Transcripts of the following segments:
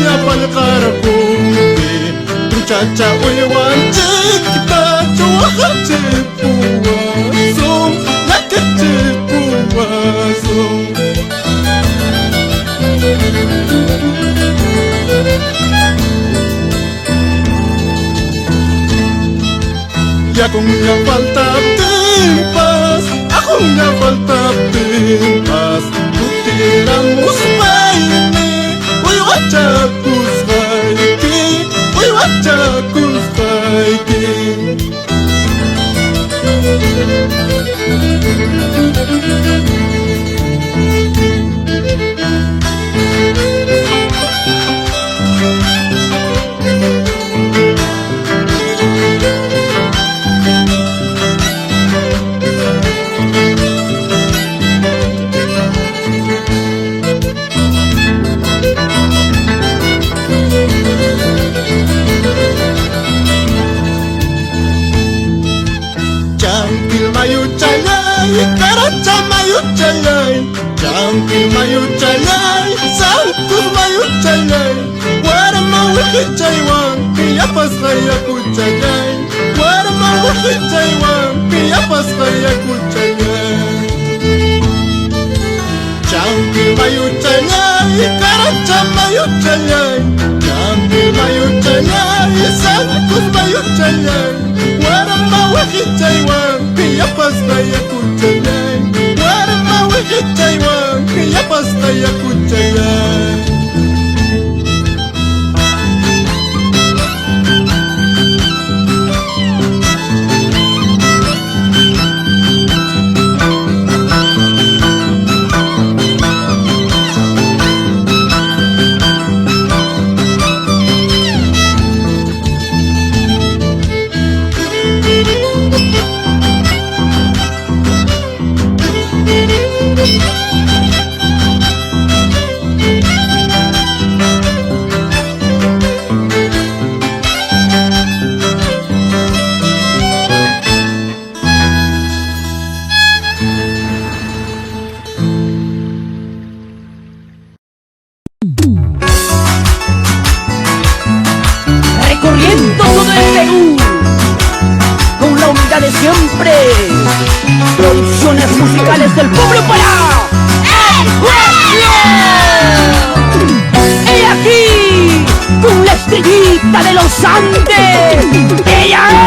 ya palqarpunki muchacha uywanchikta chuwaqachipuwasun lakachipuwasun ya kung nga falta timpas akong nga falta timpas tutiramos maini uy wachakus haiki uy wachakus haiki Karacha mayu chalay, Champi mayu chalay, Sankus mayu chalay, Warma wiki chaywan, Piyapas kaya kuchalay, Warma wiki chaywan, Piyapas kaya kuchalay. Champi mayu chalay, Karacha mayu chalay, Champi mayu chalay, Sankus mayu chalay, Warma wiki chaywan, Piyapas kaya kuchalay, Warma wiki chaywan, Piyapas kaya kuchalay. Recorriendo todo el Perú con la unidad de siempre. Producciones musicales del pueblo para el pueblo. Y aquí con la estrellita de los Andes. Ella es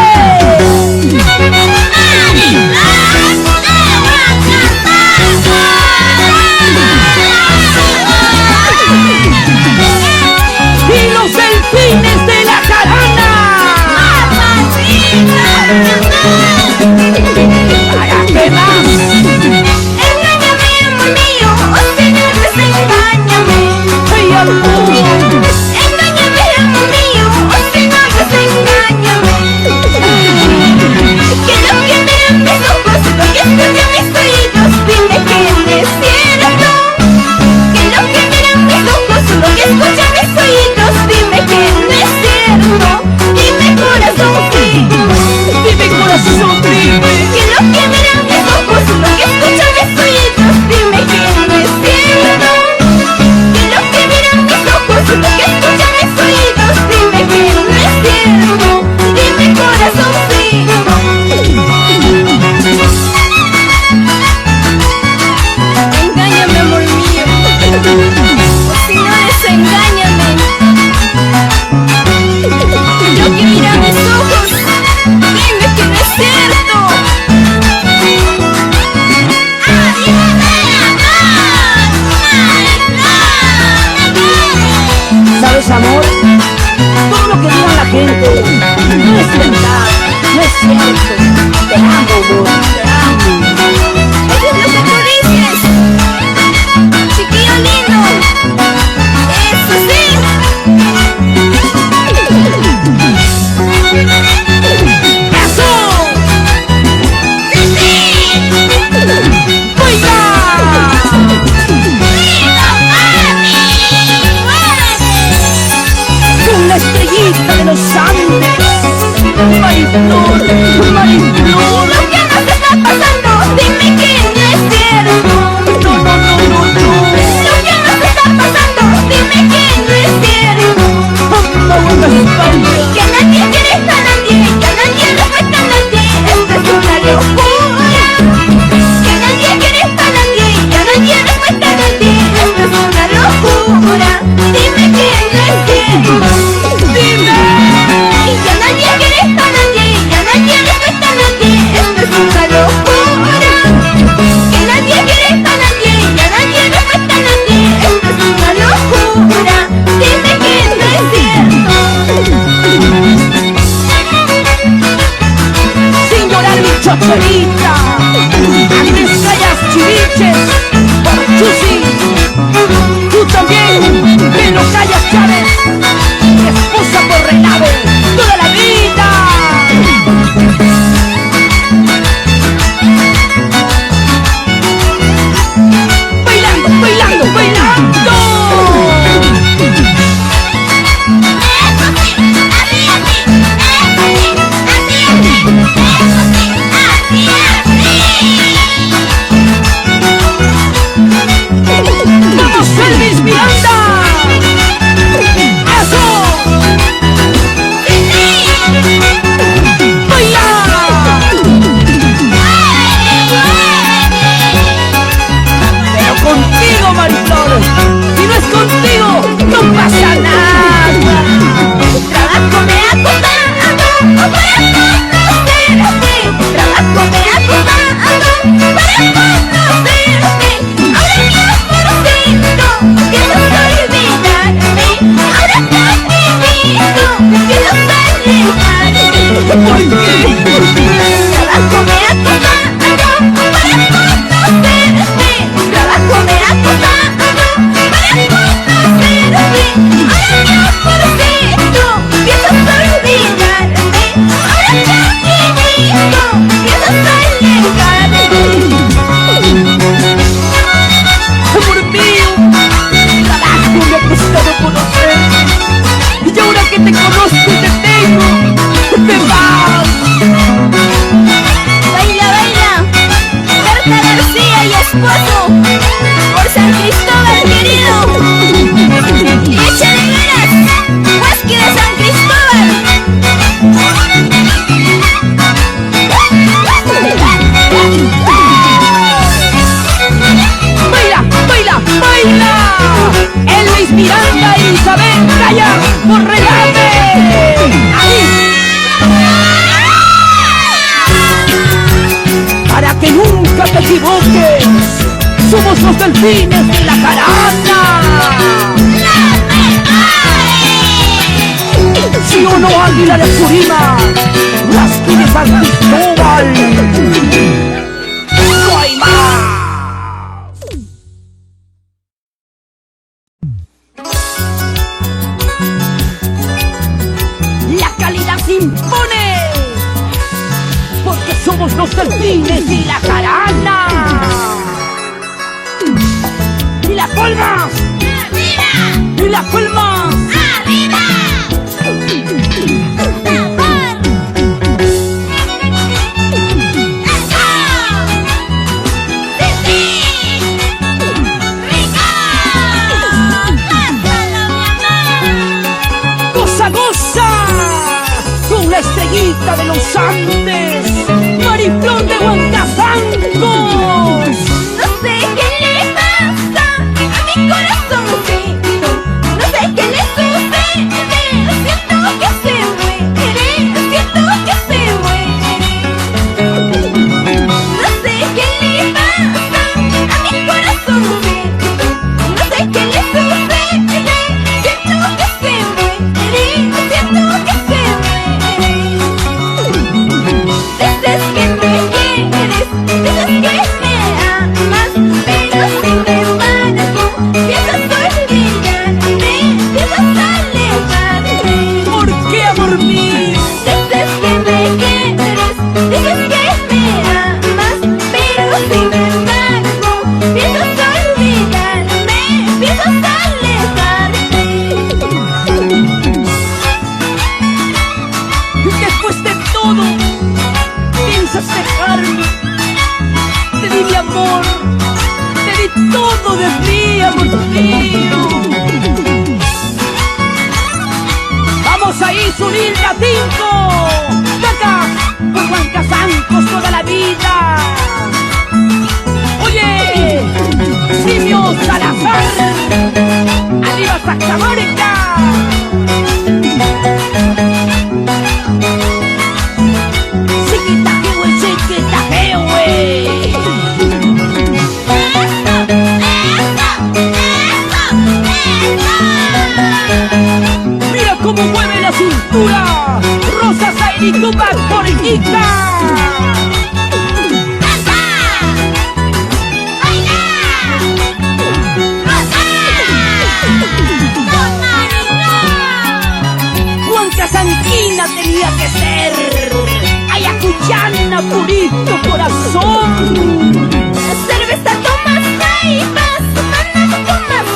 y los delfines de la jarana. ¿Para qué más? Engáñame, amor mío, oh Señor, desengáñame. ¡Ay, amor! Engáñame, amor mío, oh Señor, desengáñame. Que lo que miran mis ojos, lo que escuchan mis oídos, dime que no es cierto. Que lo que miran mis ojos, lo que escuchan mis oídos, dime que no es cierto. Dime corazón, sí. Dime corazón, dime. Que lo que miran mis ojos, lo que escuchan mis oídos, dime que no es cierto. Que lo que miran mis ojos, lo que escuchan mis oídos, dime que no es cierto. Dime corazón, sí. Engáñame, amor mío. Oh, señores, engáñame. Lo que miran mis ojos, dime que no es cierto. ¿Sabes, amor? Todo lo que diga la gente no es verdad, no es cierto. Te amo, amor, te amo. Eso es lo que tú dices, chiquillo lindo. Eso sí. ¡Eso! ¡Sí! ¡Oiga! Con la estrellita de los Andes. Mariflor, Mariflor. Lo que no se está ¿Por qué? Trabajo me ha costado para conocerte. Trabajo me ha costado para conocerte. Ahora mi amorcito, piensas olvidarme. Ahora cariñito, piensas alejarme. Amor mío, trabajo me ha costado conocerte. Y ahora que te conozco y te tengo, te vas. Baila, baila, Berta García y esposo, por San Cristóbal querido. Y échale ganas, Huasque de San Cristóbal. ¡Baila, baila, baila! El Luis Miranda y Isabel Calla por relate. ¡Ahí! Para que nunca te equivoques, somos los delfines de la jarana. Si o no, Águila de Purima, Huasque de San Cristóbal. No hay más. La calidad se impone, porque somos los delfines y la jarana. ¡Y las palmas! ¡Arriba! ¡Y las palmas! ¡Arriba! ¡Goza, goza! Con la estrellita de los Andes, Mariflor de Huancazancos. No sé qué le pasa a mi corazoncito, no sé qué le sucede, siento que se muere, siento que se muere. No sé qué le pasa a mi corazoncito, no sé qué le sucede, siento que se muere, siento que se muere. Dices que me quieres, dices que me amas, pero sin embargo piensas olvidarme, piensas alejarte. ¿Por qué, amor mío? Dices que me quieres, dices que me amas, pero sin embargo piensas olvidarme, piensas alejarte. Después de todo, piensas dejarme. Te di mi amor, te di todo de mí, amor mío. Vamos a ir, Sunil Gatinco, Caca, por Huancazancos toda la vida. Oye, Simio Salazar, arriba Sacamarca. Mira cómo mueve la cintura Rosa Sairituba por Ica. Huancasanquina tenía que ser Ayacuchana, purito corazón. Cerveza tomas, jaivas, manano tomas,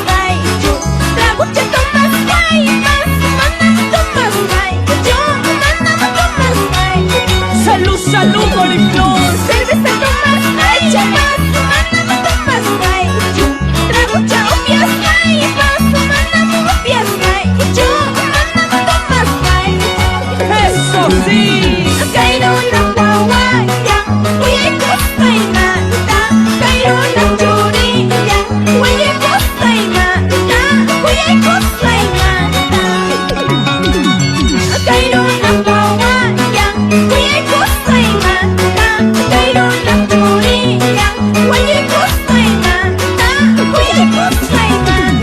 yo. Tragucha tomas, jaivas, manano tomas, yo. Manano tomas, Salud, salud, Mariflor. cerveza tomas, jaivas, manano tomas, yo. Tragucha opias, jaivas, manano opias, yo. Manano tomas, Eso sí. Cairona guaguaya, huye costa y mata. Cairona churilla, huye costa y mata. Huye costa y mata. Cairona guaguaya, huye costa y mata. Cairona churilla, huye costa y mata. Huye costa y mata.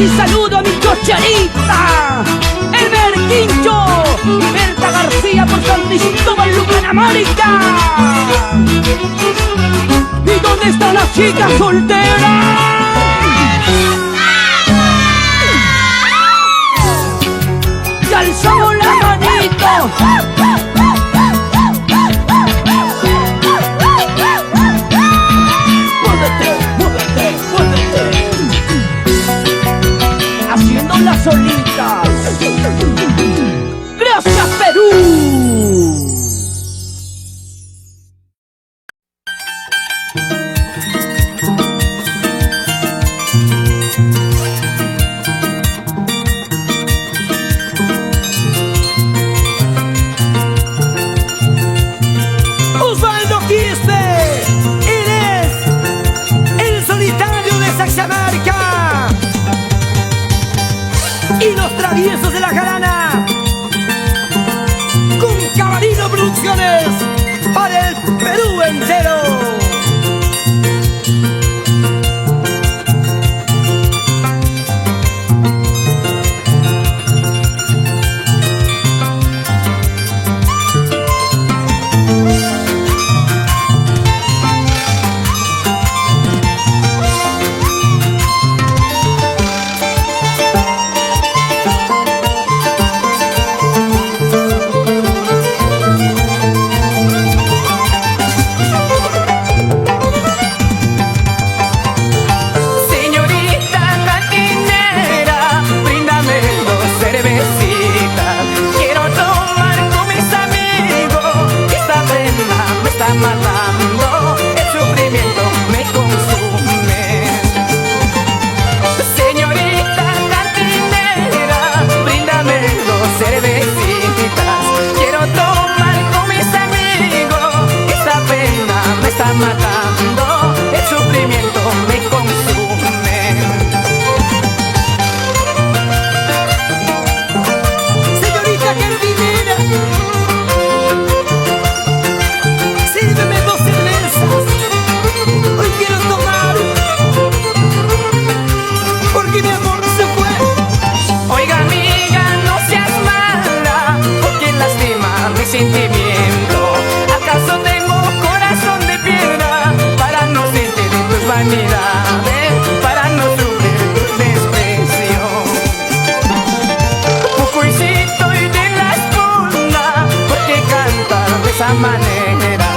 y saludo a mi cocharita, el Merquincho, Berta García por San Cristóbal, Lucanamérica. ¿Y dónde están las chicas solteras? Y alzamos la manito. Las solitas. Gracias, Perú. Osvaldo Quispe, él es el solitario de Saxamarca. Y los traviesos de la jarana con Camarino Producciones para el Perú entero. Matando, el sufrimiento me consume. Señorita cantinera, bríndame 2 cervecitas. Quiero tomar con mis amigos, esta pena me está matando, el sufrimiento me consume. Señorita cantinera, sírveme 2 cervezas. Hoy quiero tomar, porque mi amor se fue. Oiga amiga, no seas mala, porque lastima mi sentimiento. ¿Acaso tengo corazón de piedra para no sentir tus vanidades, para no sufrir tus desprecios? Pocoicito y de la espalda, porque cantar de esa manera.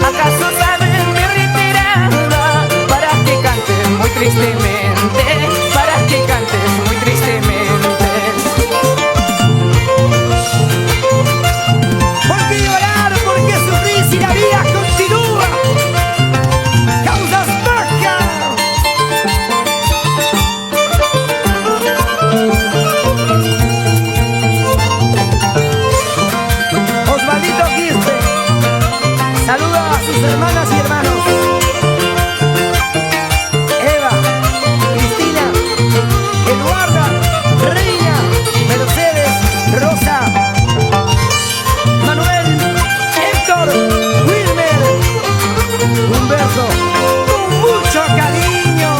¿Acaso sabes mi retirada? Para que cantes muy tristemente, para que cantes muy tristemente. ¿Por qué llorar? ¿Por qué sufrir si la vida continúa? ¡Causas bajas! Osvaldito Quispe saluda a sus hermanas y hermanos. Eva, Cristina, Eduarda, Reina, Mercedes, Rosa, Manuel, Héctor, Wilmer, Humberto, con mucho cariño.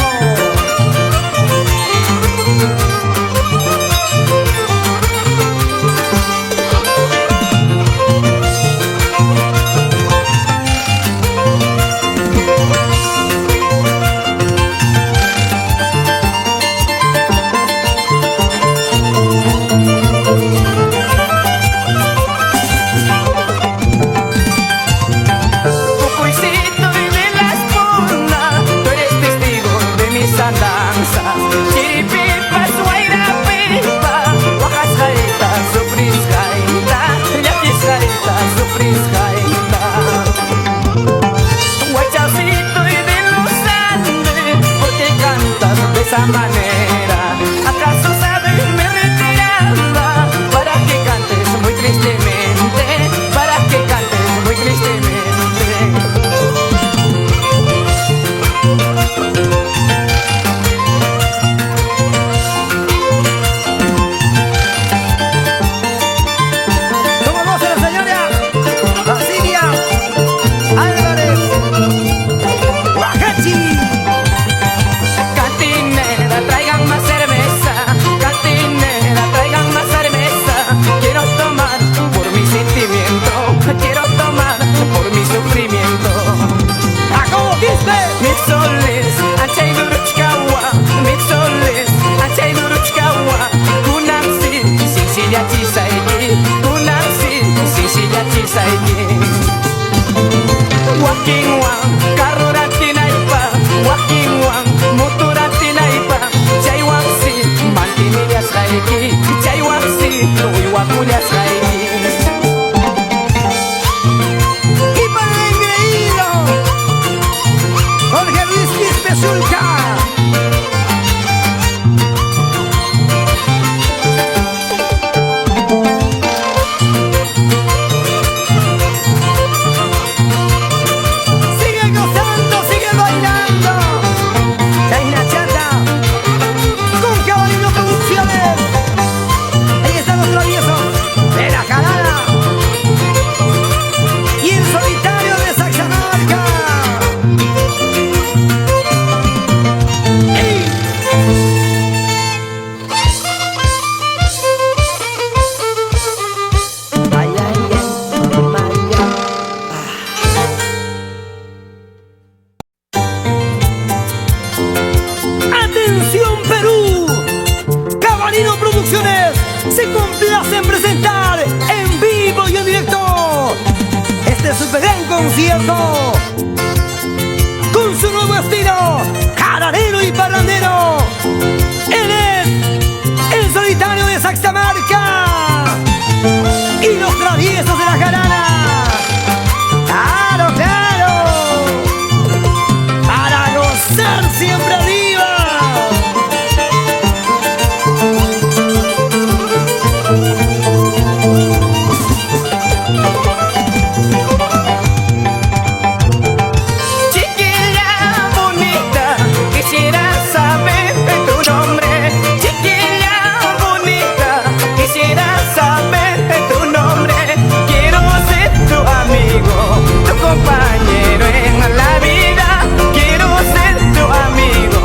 Pocoicito y de la espalda, tú eres testigo de mis andanzas. Chiripipas, guairapipa, guajas jaitas, sufris jaita, yaquis jaitas, sufris jaita. Guachacito y de los Andes, ¿por qué cantas de esa manera? ¿Acaso sabes mi retirada? Para que cantes muy tristemente, para que cantes muy tristemente. Como voz de la señora Basilia Álvarez Guajachi. Cantinera, traiga Zulka. Sigue gozando, sigue bailando. Chayna Chata con Cabalino Producciones. Ahí están los traviesos de la Jarana y el solitario de Saxamarca. ¡Ey! Ay, ay, ay, María. ¡Atención, Perú! Cabalino Producciones se complace en presentar en vivo y en directo este super gran concierto con su nuevo estilo jaranero y parrandero. Él es el solitario de Saxamarca y los traviesos de la jarana. ¡Claro, claro! Para gozar siempre arriba. Chiquilla bonita, quisiera saber de tu nombre. Chiquilla bonita, quisiera saber de tu nombre. Quiero ser tu amigo, tu compañero en la vida. Quiero ser tu amigo,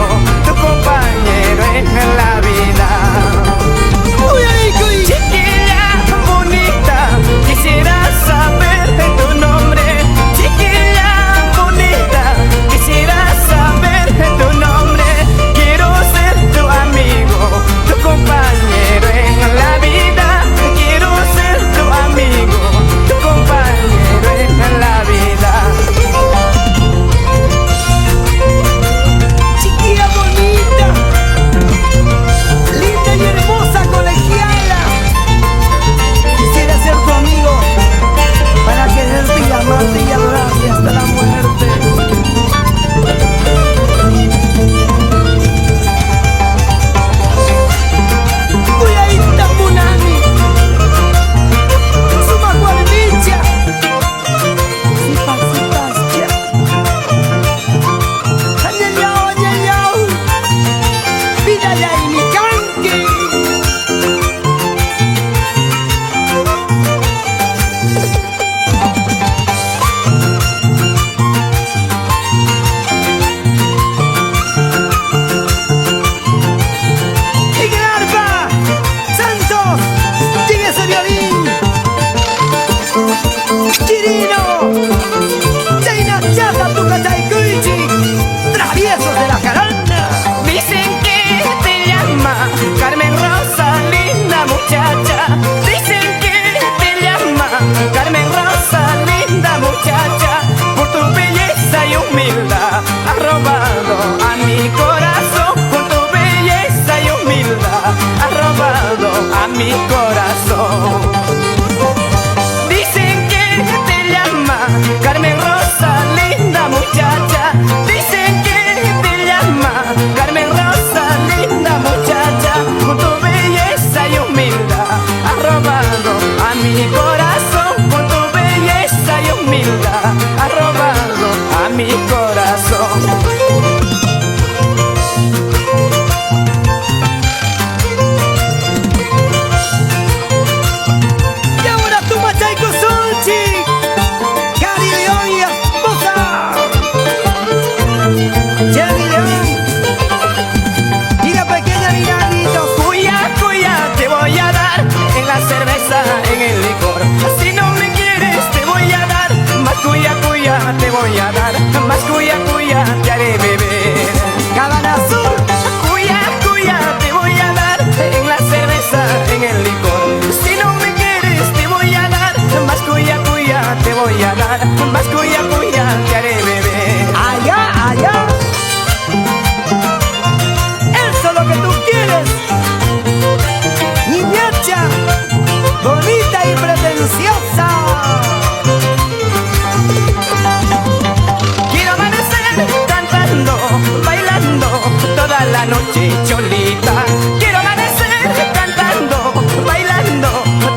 noche cholita. Quiero amanecer cantando, bailando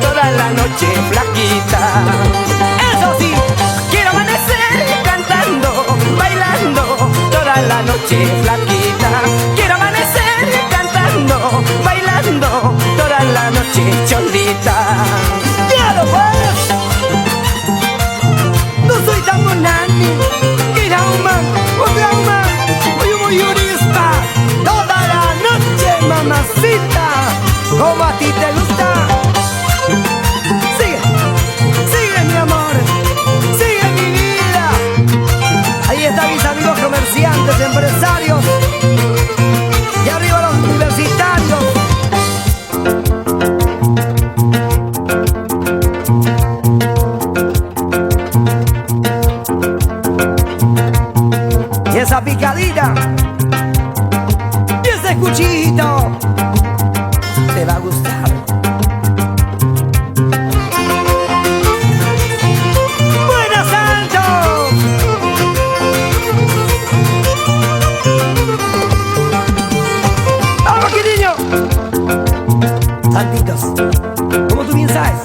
toda la noche flaquita. Eso sí, quiero amanecer cantando, bailando toda la noche flaquita. Quiero amanecer cantando, bailando toda la noche cholita. ¡Claro, pues! No soy tan bonani, que trauma, soy un humorista. Toda la noche, mamacita, como a ti te gusta. Sigue, sigue mi amor, sigue mi vida. Ahí están mis amigos comerciantes, empresarios. Y arriba los universitarios. Y esa picadita y ese cuchillito te va a gustar. ¡Buenas, Santos! ¡Vamos, niño! Santitos, como tú bien sabes,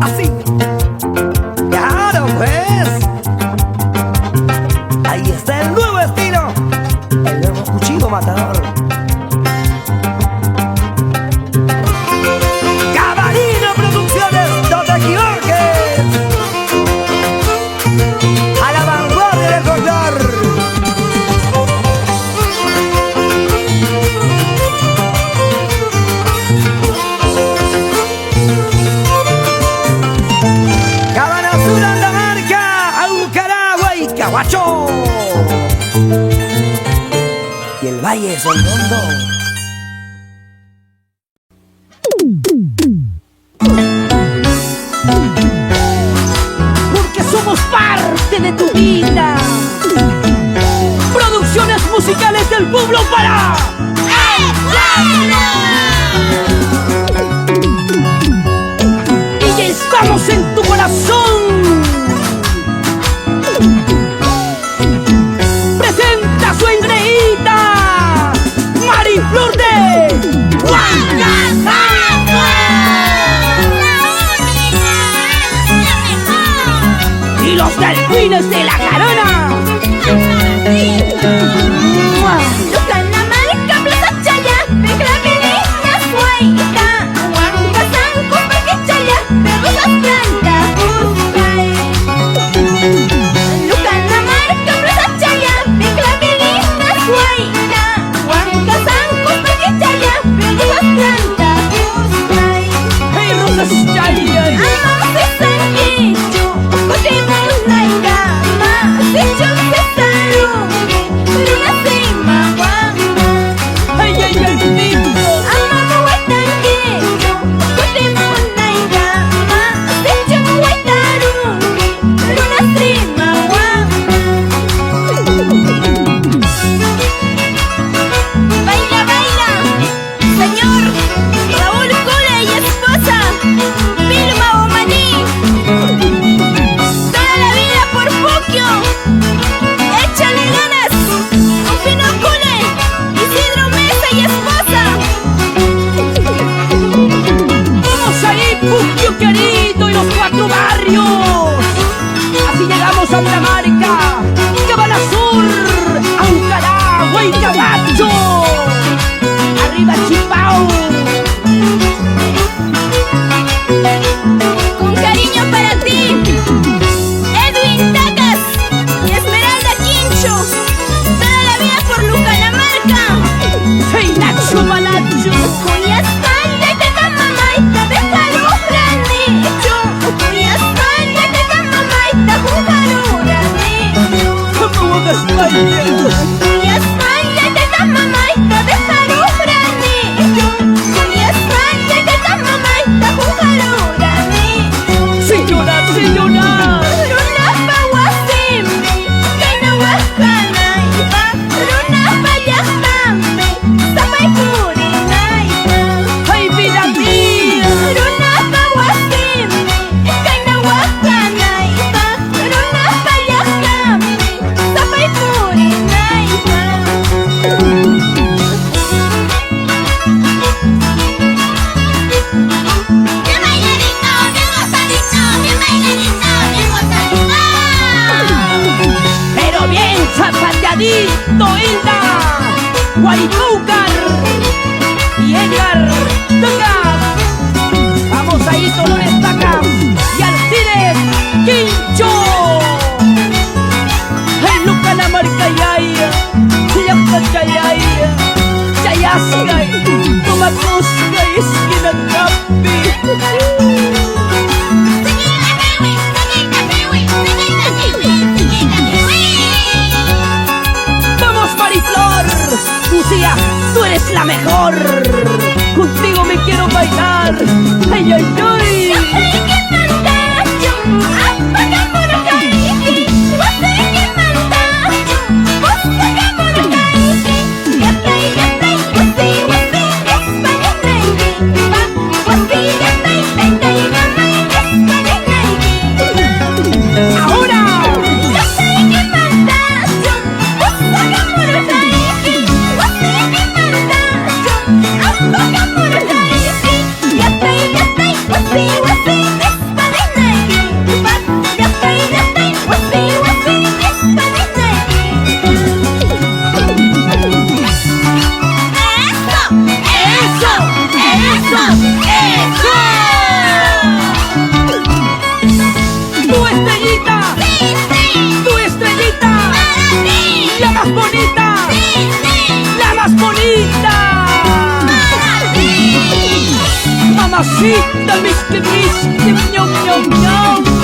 así. Claro, pues. Ahí está el nuevo estilo, el nuevo cuchillo matador. Cabalino Producciones, no te equivoques. A la vanguardia del folclor. Cabana Sur, Andamarca, Aucaragua y Cahuacho. Y el Valle de Sondondo. Porque somos parte de tu vida. Producciones musicales del pueblo para y ya estamos en tu corazón. Presenta a su engreída Mariflor de Huancazapo. Y los delfines de la Carona. Lucanamarca, Plaza Chaya, Peclavilina, Huayca, Huancazanco, Parque Chaya, Perrosas Blancas, Buscay. Lucanamarca, Plaza Chaya, Peclavilina, Huayca, Huancazanco, Parque Chaya, Perrosas Blancas, Buscay. Hey, Rosas Chaya. Amamos esa nicho, Cotimos la igama, Sicho que sarungi, Luna sima guama. Ay, ay, ay, lindo. Amamos huetanguillo, Cotimos la igama, Sicho huetarungi, Luna sima guama. Baila, baila, señor Raúl Cole y esposa Vilma Omaní. Toda la vida por Puquio, échale ganas. Rufino Cole, Isidro Mesa y esposa. Vamos ahí, Puquio querido y los 4 barrios. Así llegamos a Andamarca, Cabana Sur, Aucaragua y Cahuacho. Arriba Chipao. Con cariño para ti, Edwin Tacas y Esmeralda Quincho. Toda la vida por Lucanamarca. Hey, Nacho Malacho. Cuya espalda te da mamaita, déjalo granicho. Cuya espalda te da mamaita, déjalo granicho. ¿Cómo vas a bailar? Cuya espalda te da mamaita, déjalo granicho. Tito, Hilda, Guaricúcar y Edgar Taca. Vamos ahí, Dolores Taca y Alcides Quincho. Ay, Luca la marca Yaya, Yapa Chayaya, Chayasca, Tomatosca y Esquina Capi. Vamos, Mariflor, Lucía, tú eres la mejor. Contigo me quiero bailar. Ay, ay, ay. Tu estrellita, tu estrellita, la más bonita, la más bonita. Mamacita, mis que ñom, ñom, ñom.